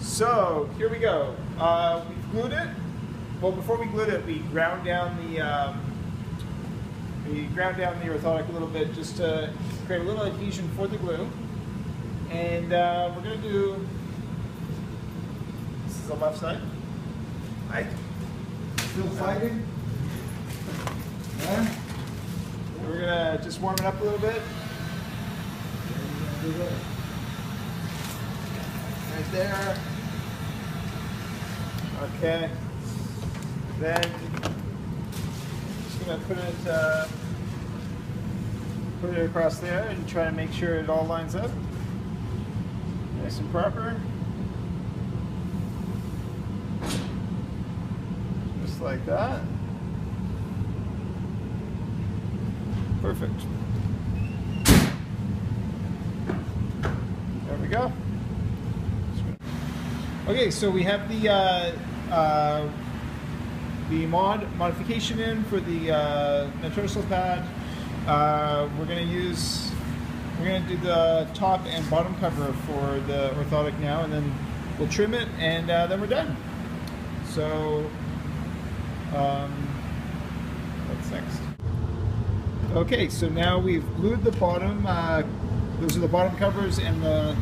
So here we go. We've glued it. Well, before we glued it, we ground down the orthotic a little bit just to create a little adhesion for the glue. And we're going to do. This is the left side. Right. Still fighting? Yeah. So we're going to just warm it up a little bit. Right there. Okay. Then just gonna put it across there and try to make sure it all lines up nice and proper. Just like that. Perfect. There we go. Okay, so we have the modification in for the metatarsal pad. We're going to do the top and bottom cover for the orthotic now, and then we'll trim it, and then we're done. So what's next? Okay, so now we've glued the bottom. Those are the bottom covers and the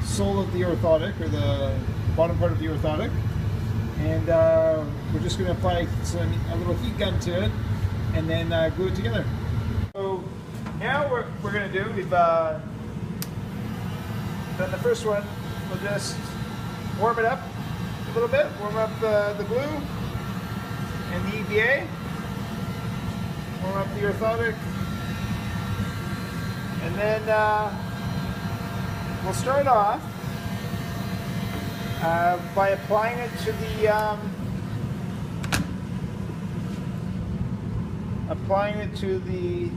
sole of the orthotic, or the bottom part of the orthotic, and we're just going to apply a little heat gun to it and then glue it together. So now we're going to do, we've done the first one. We'll just warm it up a little bit, warm up the glue and the EVA, warm up the orthotic, and then we'll start off by applying it to the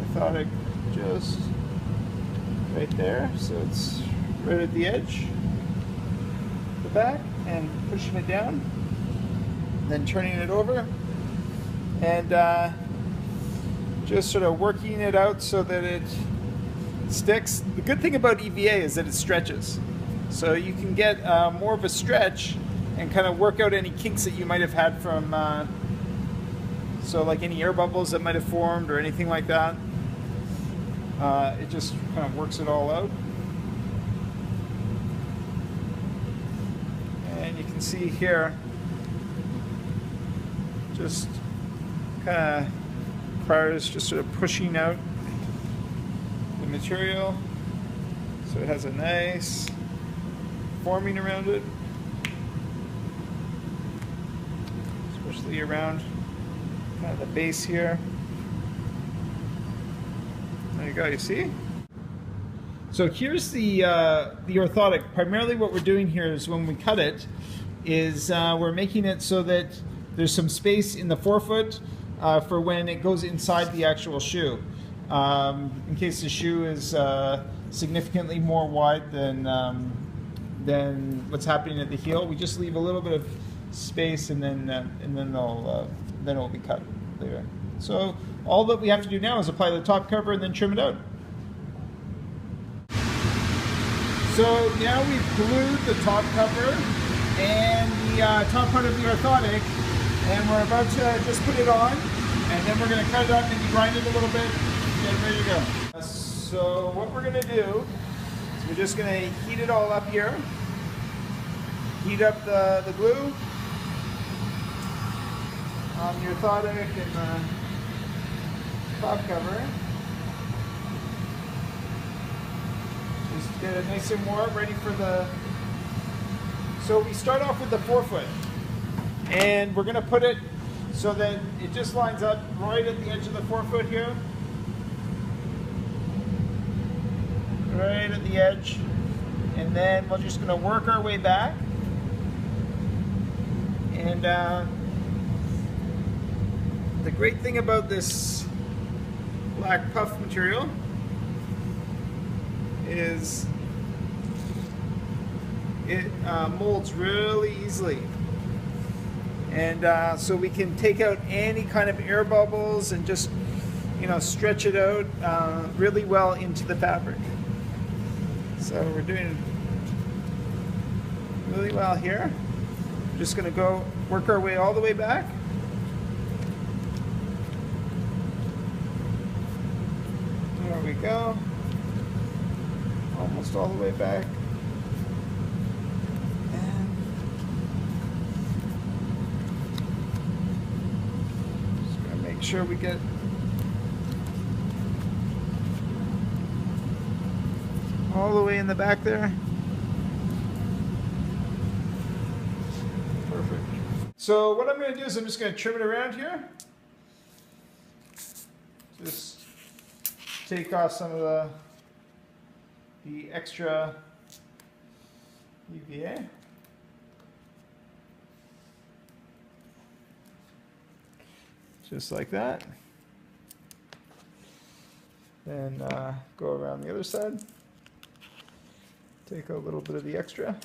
orthotic just right there, so it's right at the edge, the back, and pushing it down, then turning it over, and just sort of working it out so that it sticks. The good thing about EVA is that it stretches. So you can get more of a stretch and kind of work out any kinks that you might have had from, so like any air bubbles that might have formed or anything like that. It just kind of works it all out. And you can see here, just kind of requires just sort of pushing out the material so it has a nice forming around it, especially around kind of the base here. There you go, you see? So here's the orthotic. Primarily what we're doing here is when we cut it is we're making it so that there's some space in the forefoot for when it goes inside the actual shoe. In case the shoe is significantly more wide than what's happening at the heel, we just leave a little bit of space, and then it'll be cut later. So all that we have to do now is apply the top cover and then trim it out. So now we've glued the top cover and the top part of the orthotic, and we're about to just put it on, and then we're going to cut it up and grind it a little bit and get it ready to go. So what we're going to do is we're just going to heat it all up here. Heat up the glue on the orthotic and the top cover. Just get it nice and warm, ready for the... So we start off with the forefoot, and we're going to put it so that it just lines up right at the edge of the forefoot here. Right at the edge. And then we're just going to work our way back. And the great thing about this black puff material is it molds really easily, and so we can take out any kind of air bubbles and just you know, stretch it out really well into the fabric. So we're doing really well here. We're just going to go work our way all the way back. There we go. Almost all the way back. And just going to make sure we get all the way in the back there. Perfect. So what I'm going to do is I'm just going to trim it around here. Just take off some of the extra UVA. Just like that. Then go around the other side. Take a little bit of the extra.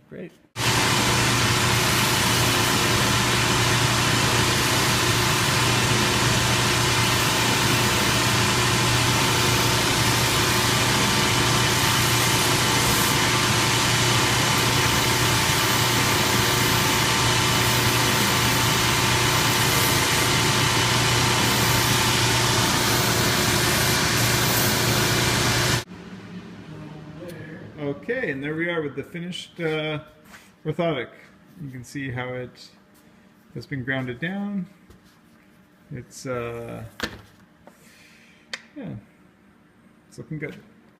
Great. Okay, and there we are with the finished orthotic. You can see how it has been grounded down. It's yeah, it's looking good.